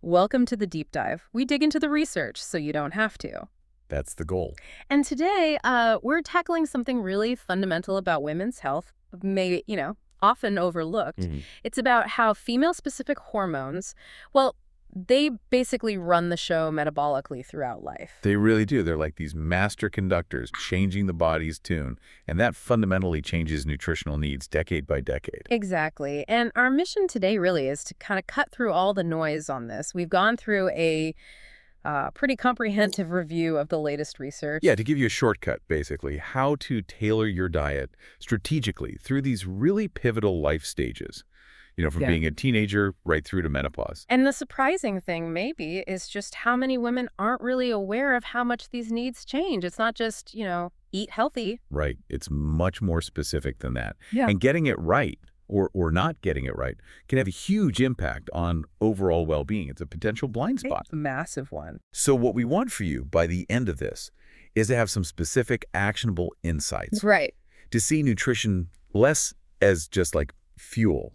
Welcome to the deep dive. We dig into the research so you don't have to. That's the goal. And today, we're tackling something really fundamental about women's health, maybe, often overlooked. Mhm. It's about how female-specific hormones, well, they basically run the show metabolically throughout life. They really do. They're like these master conductors changing the body's tune, and that fundamentally changes nutritional needs decade by decade. Exactly. And our mission today really is to kind of cut through all the noise on this. We've gone through a pretty comprehensive review of the latest research. Yeah, to give you a shortcut, basically, how to tailor your diet strategically through these really pivotal life stages, from Yeah. being a teenager right through to menopause. And the surprising thing, maybe, is just how many women aren't really aware of how much these needs change. It's not just, eat healthy. Right. It's much more specific than that. Yeah. And getting it right or not getting it right can have a huge impact on overall well-being. It's a potential blind spot. A massive one. So what we want for you by the end of this is to have some specific actionable insights, Right. to see nutrition less as just like fuel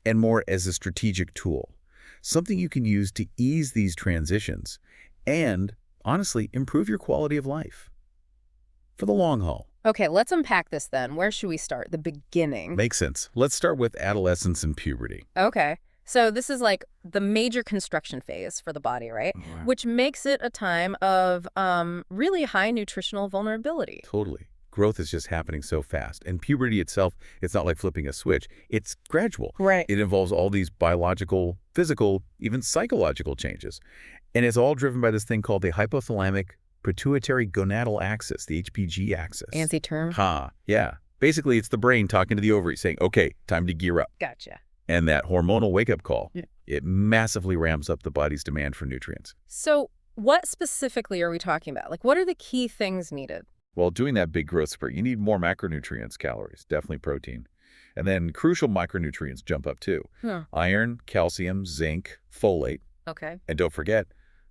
and more as a strategic tool, something you can use to ease these transitions and, honestly, improve your quality of life for the long haul. Okay, let's unpack this then. Where should we start? The beginning. Makes sense. Let's start with adolescence and puberty. Okay. So this is like the major construction phase for the body, right? Wow. Which makes it a time of really high nutritional vulnerability. Totally. Growth is just happening so fast. And puberty itself, it's not like flipping a switch. It's gradual. Right. It involves all these biological, physical, even psychological changes. And it's all driven by this thing called the hypothalamic pituitary gonadal axis, the HPG axis. Fancy term. Yeah. Basically, it's the brain talking to the ovary saying, okay, time to gear up. Gotcha. And that hormonal wake-up call, Yeah. it massively ramps up the body's demand for nutrients. So what specifically are we talking about? Like, what are the key things needed? While doing that big growth spurt, you need more macronutrients, calories, definitely protein. And then crucial micronutrients jump up too. Iron, calcium, zinc, folate, Okay. and don't forget,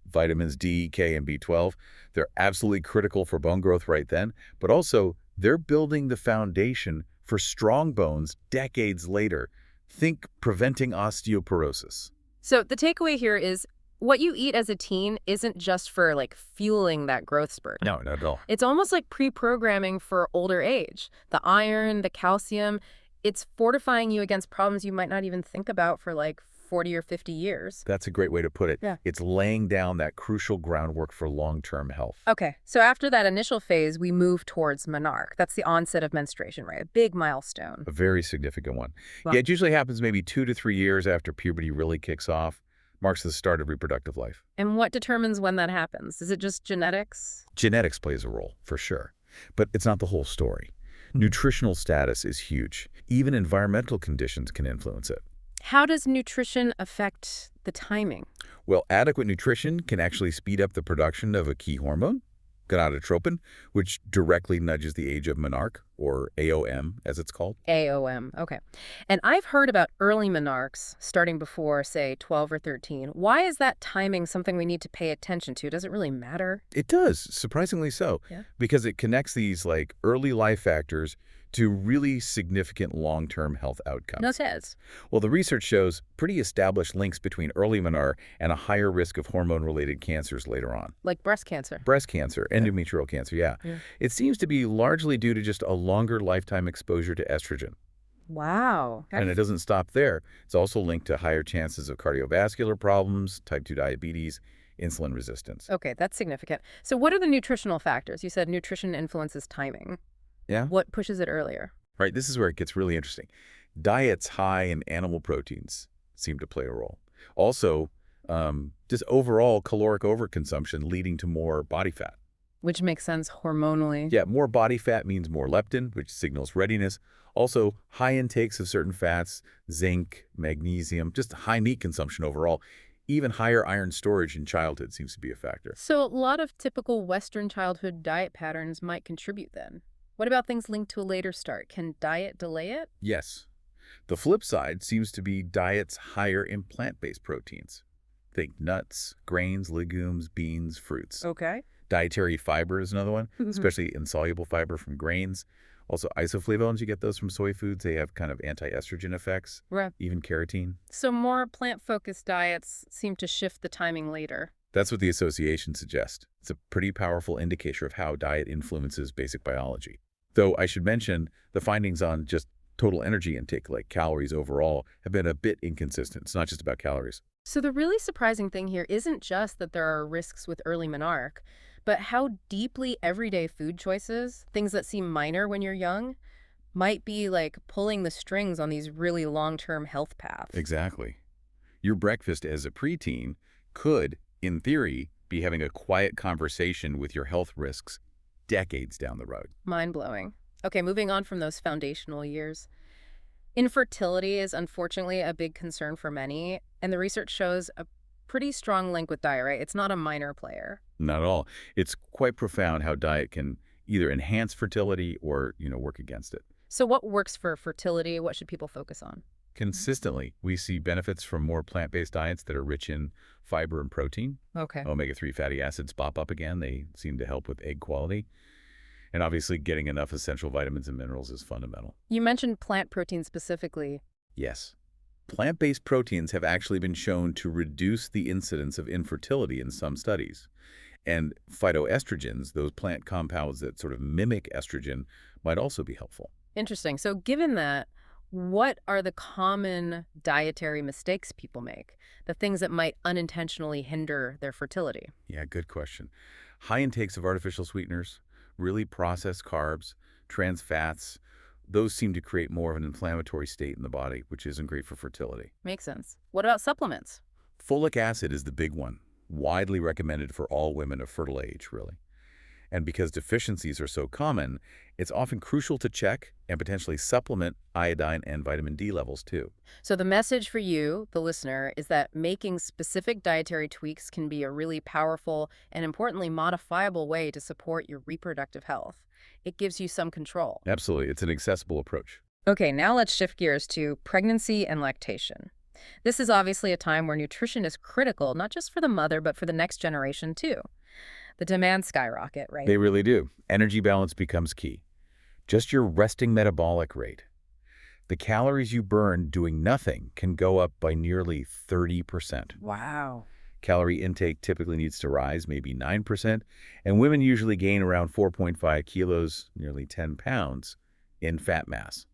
vitamins D, K, and B12. They're absolutely critical for bone growth right then, but also they're building the foundation for strong bones decades later. Think preventing osteoporosis. So the takeaway here is what you eat as a teen isn't just for like fueling that growth spurt. No, not at all. It's almost like pre-programming for older age. The iron, the calcium, it's fortifying you against problems you might not even think about for like 40 or 50 years. That's a great way to put it. Yeah. It's laying down that crucial groundwork for long-term health. Okay, so after that initial phase, we move towards menarche. That's the onset of menstruation, right? A big milestone. A very significant one. Wow. Yeah, it usually happens maybe 2 to 3 years after puberty really kicks off, marks the start of reproductive life. And what determines when that happens? Is it just genetics? Genetics plays a role, for sure. But it's not the whole story. Nutritional status is huge. Even environmental conditions can influence it. How does nutrition affect the timing? Well, adequate nutrition can actually speed up the production of a key hormone, gonadotropin, which directly nudges the age of menarche, or AOM, as it's called. AOM, okay. And I've heard about early menarches starting before, say, 12 or 13. Why is that timing something we need to pay attention to? Does it really matter? It does, surprisingly so, Yeah. because it connects these early life factors to really significant long-term health outcomes. No, it says. Well, the research shows pretty established links between early menarche and a higher risk of hormone-related cancers later on. Like breast cancer. Breast cancer, endometrial cancer, yeah. It seems to be largely due to just a longer lifetime exposure to estrogen. Wow. And it doesn't stop there. It's also linked to higher chances of cardiovascular problems, type 2 diabetes, insulin resistance. Okay, that's significant. So what are the nutritional factors? You said nutrition influences timing. Yeah? What pushes it earlier? Right, this is where it gets really interesting. Diets high in animal proteins seem to play a role. Also, just overall caloric overconsumption leading to more body fat. Which makes sense hormonally. Yeah, more body fat means more leptin, which signals readiness. Also, high intakes of certain fats, zinc, magnesium, just high meat consumption overall. Even higher iron storage in childhood seems to be a factor. So a lot of typical Western childhood diet patterns might contribute then. What about things linked to a later start? Can diet delay it? Yes. The flip side seems to be diets higher in plant-based proteins. Think nuts, grains, legumes, beans, fruits. Okay. Dietary fiber is another one, especially insoluble fiber from grains. Also, isoflavones, you get those from soy foods. They have kind of anti-estrogen effects, Right. even carotene. So more plant-focused diets seem to shift the timing later. That's what the association suggests. It's a pretty powerful indicator of how diet influences basic biology. Though I should mention, the findings on just total energy intake, like calories overall, have been a bit inconsistent. It's not just about calories. So the really surprising thing here isn't just that there are risks with early menarche, but how deeply everyday food choices, things that seem minor when you're young, might be like pulling the strings on these really long-term health paths. Exactly. Your breakfast as a preteen could, in theory, be having a quiet conversation with your health risks decades down the road. Mind-blowing. Okay, moving on from those foundational years. Infertility is unfortunately a big concern for many, and the research shows a pretty strong link with diet, right? It's not a minor player. Not at all. It's quite profound how diet can either enhance fertility or, work against it. So what works for fertility? What should people focus on? Consistently, we see benefits from more plant-based diets that are rich in fiber and protein. Okay. Omega-3 fatty acids pop up again. They seem to help with egg quality. And obviously, getting enough essential vitamins and minerals is fundamental. You mentioned plant protein specifically. Yes. Plant-based proteins have actually been shown to reduce the incidence of infertility in some studies. And phytoestrogens, those plant compounds that sort of mimic estrogen, might also be helpful. Interesting. So given that, what are the common dietary mistakes people make? The things that might unintentionally hinder their fertility? Yeah, good question. High intakes of artificial sweeteners, really processed carbs, trans fats, those seem to create more of an inflammatory state in the body, which isn't great for fertility. Makes sense. What about supplements? Folic acid is the big one, widely recommended for all women of fertile age, really. And because deficiencies are so common, it's often crucial to check and potentially supplement iodine and vitamin D levels too. So the message for you, the listener, is that making specific dietary tweaks can be a really powerful and importantly modifiable way to support your reproductive health. It gives you some control. Absolutely. It's an accessible approach. Okay, now let's shift gears to pregnancy and lactation. This is obviously a time where nutrition is critical, not just for the mother, but for the next generation too. The demands skyrocket, right? They really do. Energy balance becomes key. Just your resting metabolic rate. The calories you burn doing nothing can go up by nearly 30%. Wow. Calorie intake typically needs to rise maybe 9%, and women usually gain around 4.5 kilos, nearly 10 pounds, in fat mass,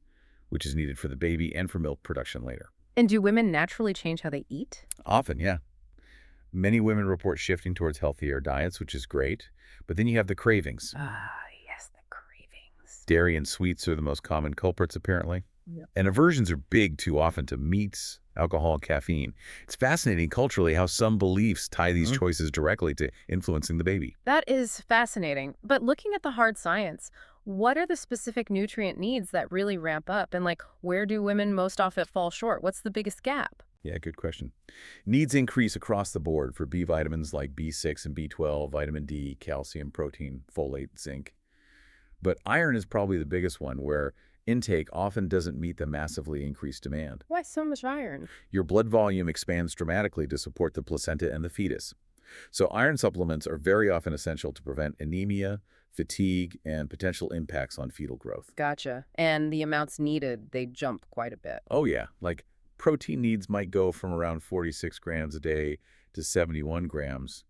which is needed for the baby and for milk production later. And do women naturally change how they eat? Often, yeah. Many women report shifting towards healthier diets, which is great, but then you have the cravings. Ah, yes, the cravings. Dairy and sweets are the most common culprits, apparently. Yeah. And aversions are big too often to meats, alcohol, caffeine. It's fascinating culturally how some beliefs tie these choices directly to influencing the baby. That is fascinating. But looking at the hard science, what are the specific nutrient needs that really ramp up? And where do women most often fall short? What's the biggest gap? Yeah, good question. Needs increase across the board for B vitamins like B6 and B12, vitamin D, calcium, protein, folate, zinc. But iron is probably the biggest one, where intake often doesn't meet the massively increased demand. Why so much iron? Your blood volume expands dramatically to support the placenta and the fetus. So iron supplements are very often essential to prevent anemia, fatigue, and potential impacts on fetal growth. Gotcha. And the amounts needed, they jump quite a bit. Oh yeah, protein needs might go from around 46 grams a day to 71 grams.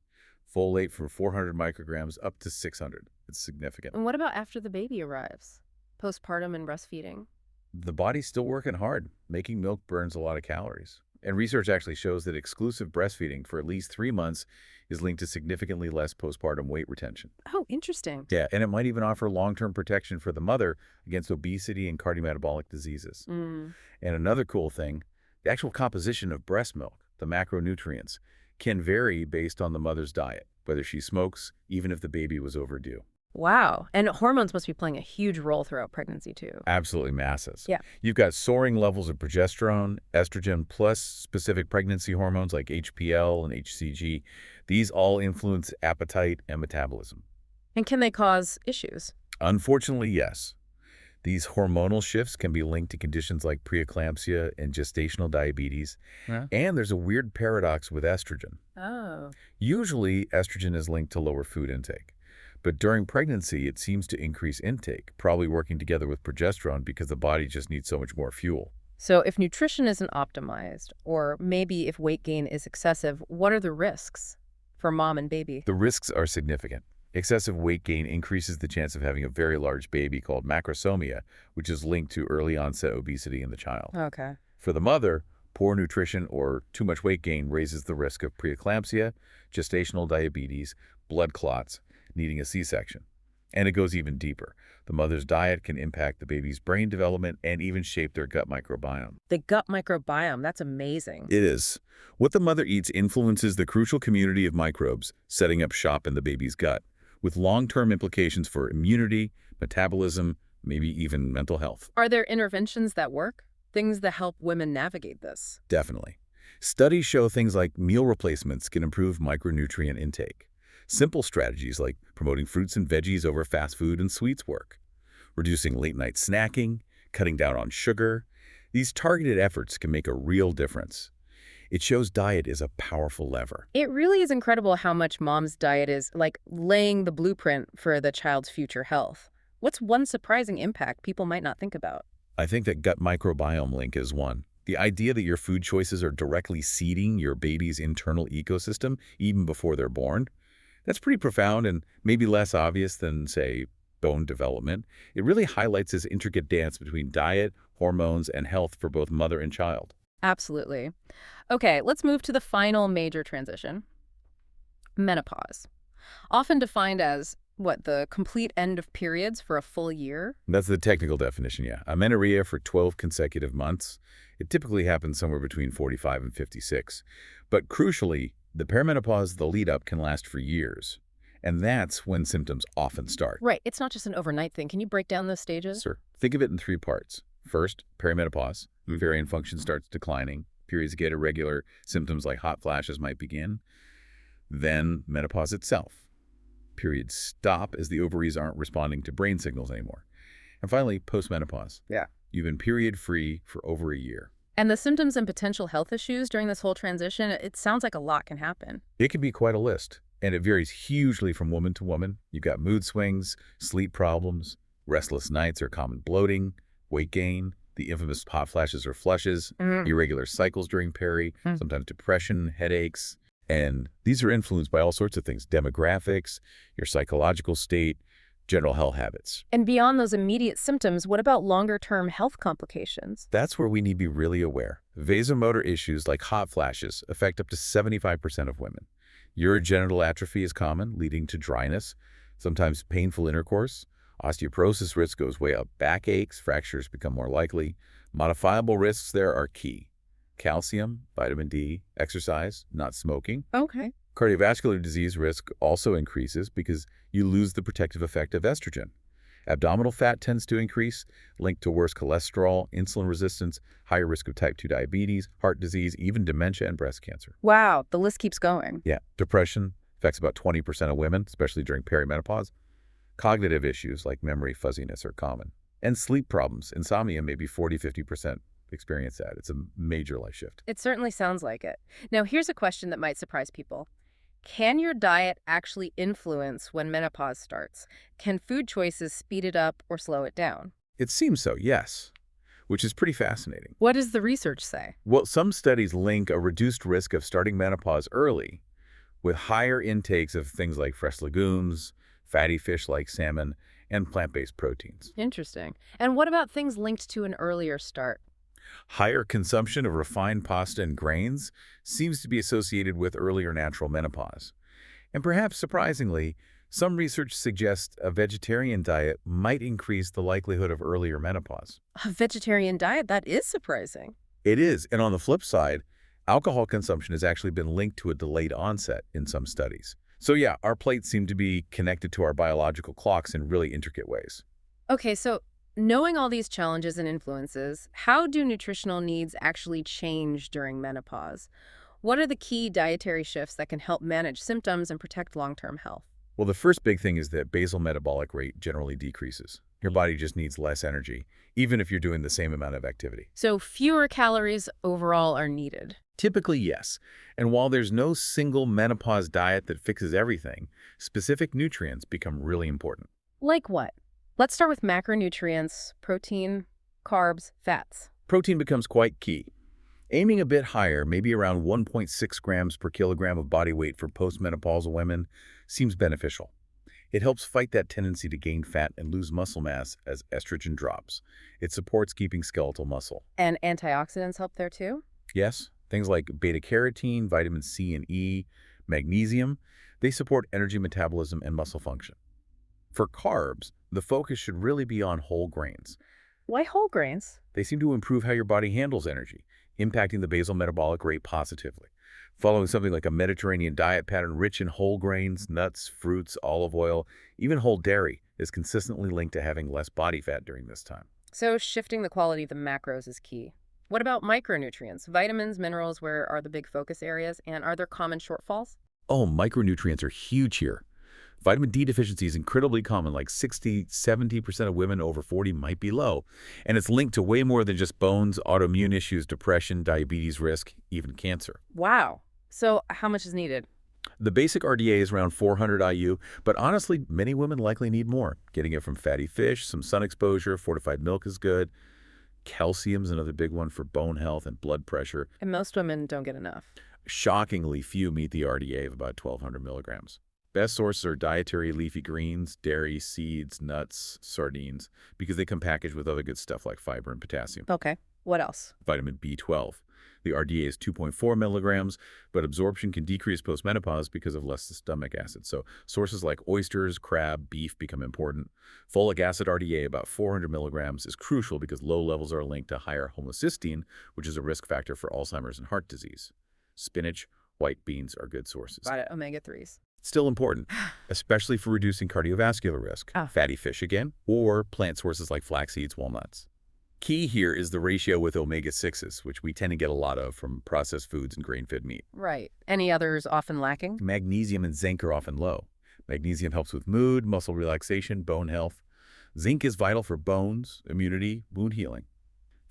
Folate from 400 micrograms up to 600. It's significant. And what about after the baby arrives? Postpartum and breastfeeding? The body's still working hard. Making milk burns a lot of calories. And research actually shows that exclusive breastfeeding for at least 3 months is linked to significantly less postpartum weight retention. Oh, interesting. Yeah, and it might even offer long-term protection for the mother against obesity and cardiometabolic diseases. And another cool thing, the actual composition of breast milk, the macronutrients, can vary based on the mother's diet, whether she smokes, even if the baby was overdue. Wow. And hormones must be playing a huge role throughout pregnancy, too. Absolutely massive. Yeah. You've got soaring levels of progesterone, estrogen, plus specific pregnancy hormones like HPL and HCG. These all influence appetite and metabolism. And can they cause issues? Unfortunately, yes. These hormonal shifts can be linked to conditions like preeclampsia and gestational diabetes. Yeah. And there's a weird paradox with estrogen. Oh. Usually, estrogen is linked to lower food intake. But during pregnancy, it seems to increase intake, probably working together with progesterone because the body just needs so much more fuel. So if nutrition isn't optimized, or maybe if weight gain is excessive, what are the risks for mom and baby? The risks are significant. Excessive weight gain increases the chance of having a very large baby called macrosomia, which is linked to early onset obesity in the child. Okay. For the mother, poor nutrition or too much weight gain raises the risk of preeclampsia, gestational diabetes, blood clots, needing a C-section. And it goes even deeper. The mother's diet can impact the baby's brain development and even shape their gut microbiome. The gut microbiome, that's amazing. It is. What the mother eats influences the crucial community of microbes setting up shop in the baby's gut, with long-term implications for immunity, metabolism, maybe even mental health. Are there interventions that work? Things that help women navigate this? Definitely. Studies show things like meal replacements can improve micronutrient intake. Simple strategies like promoting fruits and veggies over fast food and sweets work. Reducing late-night snacking, cutting down on sugar. These targeted efforts can make a real difference. It shows diet is a powerful lever. It really is incredible how much mom's diet is like laying the blueprint for the child's future health. What's one surprising impact people might not think about? I think that gut microbiome link is one. The idea that your food choices are directly seeding your baby's internal ecosystem even before they're born, that's pretty profound and maybe less obvious than, say, bone development. It really highlights this intricate dance between diet, hormones, and health for both mother and child. Absolutely. Okay, let's move to the final major transition. Menopause. Often defined as, the complete end of periods for a full year? That's the technical definition, yeah. Amenorrhea for 12 consecutive months. It typically happens somewhere between 45 and 56. But crucially, the perimenopause, the lead-up, can last for years. And that's when symptoms often start. Right, it's not just an overnight thing. Can you break down those stages? Sure. Think of it in three parts. First, perimenopause. Ovarian function starts declining. Periods get irregular. Symptoms like hot flashes might begin. Then menopause itself. Periods stop as the ovaries aren't responding to brain signals anymore. And finally, postmenopause. Yeah. You've been period-free for over a year. And the symptoms and potential health issues during this whole transition, it sounds like a lot can happen. It can be quite a list, and it varies hugely from woman to woman. You've got mood swings, sleep problems, restless nights or common bloating, weight gain, the infamous hot flashes or flushes, irregular cycles during peri, sometimes depression, headaches. And these are influenced by all sorts of things: demographics, your psychological state, general health habits. And beyond those immediate symptoms, what about longer-term health complications? That's where we need to be really aware. Vasomotor issues like hot flashes affect up to 75% of women. Urogenital atrophy is common, leading to dryness, sometimes painful intercourse. Osteoporosis risk goes way up. Backaches, fractures become more likely. Modifiable risks there are key: calcium, vitamin D, exercise, not smoking. Okay. Cardiovascular disease risk also increases because you lose the protective effect of estrogen. Abdominal fat tends to increase, linked to worse cholesterol, insulin resistance, higher risk of type 2 diabetes, heart disease, even dementia and breast cancer. Wow, the list keeps going. Yeah, depression affects about 20% of women, especially during perimenopause. Cognitive issues like memory fuzziness are common. And sleep problems, insomnia, maybe 40–50% experience that. It's a major life shift. It certainly sounds like it. Now, here's a question that might surprise people. Can your diet actually influence when menopause starts? Can food choices speed it up or slow it down? It seems so, yes, which is pretty fascinating. What does the research say? Well, some studies link a reduced risk of starting menopause early with higher intakes of things like fresh legumes, fatty fish like salmon, and plant-based proteins. Interesting. And what about things linked to an earlier start? Higher consumption of refined pasta and grains seems to be associated with earlier natural menopause. And perhaps surprisingly, some research suggests a vegetarian diet might increase the likelihood of earlier menopause. A vegetarian diet? That is surprising. It is. And on the flip side, alcohol consumption has actually been linked to a delayed onset in some studies. So yeah, our plates seem to be connected to our biological clocks in really intricate ways. Okay, so knowing all these challenges and influences, how do nutritional needs actually change during menopause? What are the key dietary shifts that can help manage symptoms and protect long-term health? Well, the first big thing is that basal metabolic rate generally decreases. Your body just needs less energy, even if you're doing the same amount of activity. So fewer calories overall are needed. Typically, yes. And while there's no single menopause diet that fixes everything, specific nutrients become really important. Like what? Let's start with macronutrients, protein, carbs, fats. Protein becomes quite key. Aiming a bit higher, maybe around 1.6 grams per kilogram of body weight for postmenopausal women, seems beneficial. It helps fight that tendency to gain fat and lose muscle mass as estrogen drops. It supports keeping skeletal muscle. And antioxidants help there too? Yes, things like beta-carotene, vitamin C and E, magnesium, they support energy metabolism and muscle function. For carbs, the focus should really be on whole grains. Why whole grains? They seem to improve how your body handles energy, impacting the basal metabolic rate positively. Following something like a Mediterranean diet pattern rich in whole grains, nuts, fruits, olive oil, even whole dairy is consistently linked to having less body fat during this time. So shifting the quality of the macros is key. What about micronutrients? Vitamins, minerals, where are the big focus areas? And are there common shortfalls? Oh, micronutrients are huge here. Vitamin D deficiency is incredibly common, like 60–70% of women over 40 might be low. And it's linked to way more than just bones, autoimmune issues, depression, diabetes risk, even cancer. Wow. So how much is needed? The basic RDA is around 400 IU, but honestly, many women likely need more. Getting it from fatty fish, some sun exposure, fortified milk is good. Calcium's another big one for bone health and blood pressure. And most women don't get enough. Shockingly few meet the RDA of about 1,200 milligrams. Best sources are dietary leafy greens, dairy, seeds, nuts, sardines, because they come packaged with other good stuff like fiber and potassium. Okay. What else? Vitamin B12. The RDA is 2.4 milligrams, but absorption can decrease postmenopause because of less stomach acid. So sources like oysters, crab, beef become important. Folic acid RDA, about 400 milligrams, is crucial because low levels are linked to higher homocysteine, which is a risk factor for Alzheimer's and heart disease. Spinach, white beans are good sources. Got it. Omega-3s. Still important, especially for reducing cardiovascular risk. Fatty fish again, or plant sources like flax seeds, walnuts. Key here is the ratio with omega-6s, which we tend to get a lot of from processed foods and grain-fed meat. Right. Any others often lacking? Magnesium and zinc are often low. Magnesium helps with mood, muscle relaxation, bone health. Zinc is vital for bones, immunity, wound healing.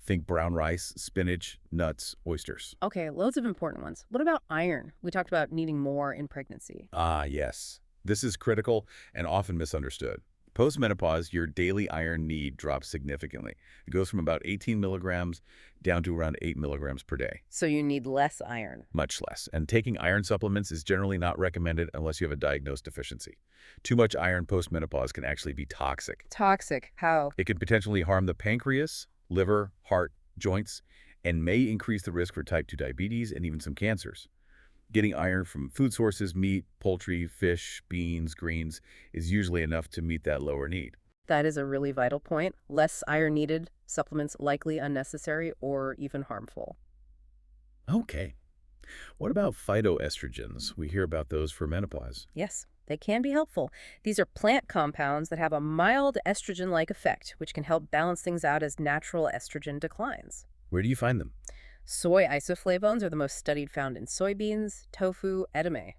Think brown rice, spinach, nuts, oysters. Okay, loads of important ones. What about iron? We talked about needing more in pregnancy. Ah, yes. This is critical and often misunderstood. Post-menopause, your daily iron need drops significantly. It goes from about 18 milligrams down to around 8 milligrams per day. So you need less iron. Much less. And taking iron supplements is generally not recommended unless you have a diagnosed deficiency. Too much iron post-menopause can actually be toxic. Toxic? How? It can potentially harm the pancreas, liver, heart, joints, and may increase the risk for type 2 diabetes and even some cancers. Getting iron from food sources, meat, poultry, fish, beans, greens, is usually enough to meet that lower need. That is a really vital point. Less iron needed, supplements likely unnecessary or even harmful. Okay. What about phytoestrogens? We hear about those for menopause. Yes, they can be helpful. These are plant compounds that have a mild estrogen-like effect, which can help balance things out as natural estrogen declines. Where do you find them? Soy isoflavones are the most studied, found in soybeans, tofu, edamame.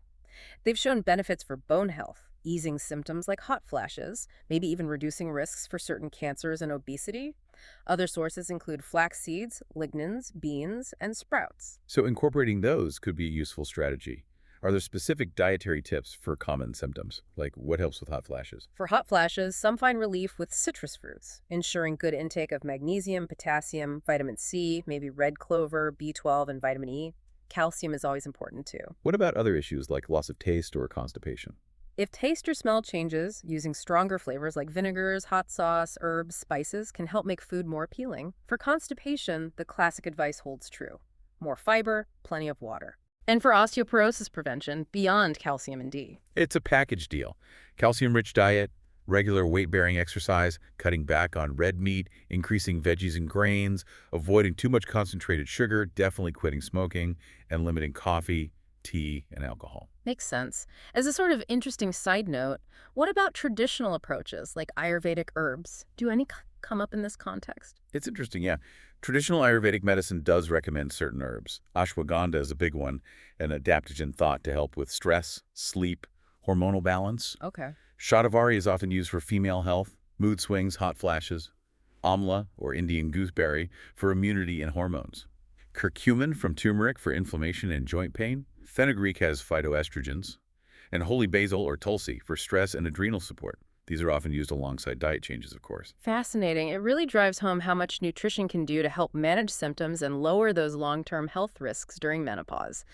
They've shown benefits for bone health, easing symptoms like hot flashes, maybe even reducing risks for certain cancers and obesity. Other sources include flax seeds, lignans, beans, and sprouts. So incorporating those could be a useful strategy. Are there specific dietary tips for common symptoms, like what helps with hot flashes? For hot flashes, some find relief with citrus fruits, ensuring good intake of magnesium, potassium, vitamin C, maybe red clover, B12, and vitamin E. Calcium is always important too. What about other issues like loss of taste or constipation? If taste or smell changes, using stronger flavors like vinegars, hot sauce, herbs, spices can help make food more appealing. For constipation, the classic advice holds true. More fiber, plenty of water. And for osteoporosis prevention, beyond calcium and D. It's a package deal. Calcium-rich diet, regular weight-bearing exercise, cutting back on red meat, increasing veggies and grains, avoiding too much concentrated sugar, definitely quitting smoking, and limiting coffee, tea, and alcohol. Makes sense. As a sort of interesting side note, what about traditional approaches like Ayurvedic herbs? Do any come up in this context? It's interesting, yeah. Traditional Ayurvedic medicine does recommend certain herbs. Ashwagandha is a big one, an adaptogen thought to help with stress, sleep, hormonal balance. Okay. Shatavari is often used for female health, mood swings, hot flashes. Amla, or Indian gooseberry, for immunity and hormones. Curcumin from turmeric for inflammation and joint pain. Fenugreek has phytoestrogens. And holy basil or tulsi for stress and adrenal support. These are often used alongside diet changes, of course. Fascinating. It really drives home how much nutrition can do to help manage symptoms and lower those long-term health risks during menopause.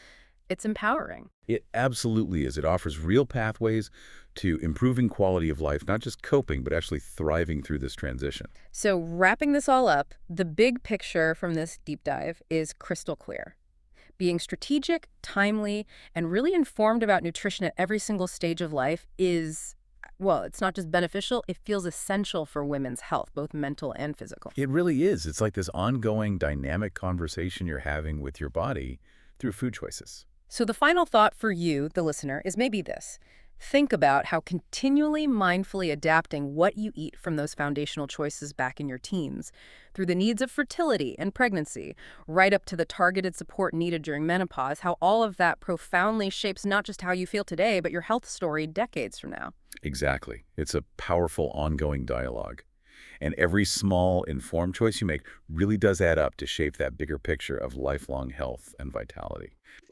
It's empowering. It absolutely is. It offers real pathways to improving quality of life, not just coping, but actually thriving through this transition. So wrapping this all up, the big picture from this deep dive is crystal clear. Being strategic, timely, and really informed about nutrition at every single stage of life is, well, it's not just beneficial, it feels essential for women's health, both mental and physical. It really is. It's like this ongoing dynamic conversation you're having with your body through food choices. So the final thought for you, the listener, is maybe this. Think about how continually mindfully adapting what you eat from those foundational choices back in your teens, through the needs of fertility and pregnancy, right up to the targeted support needed during menopause, how all of that profoundly shapes not just how you feel today, but your health story decades from now. Exactly. It's a powerful ongoing dialogue. And every small, informed choice you make really does add up to shape that bigger picture of lifelong health and vitality.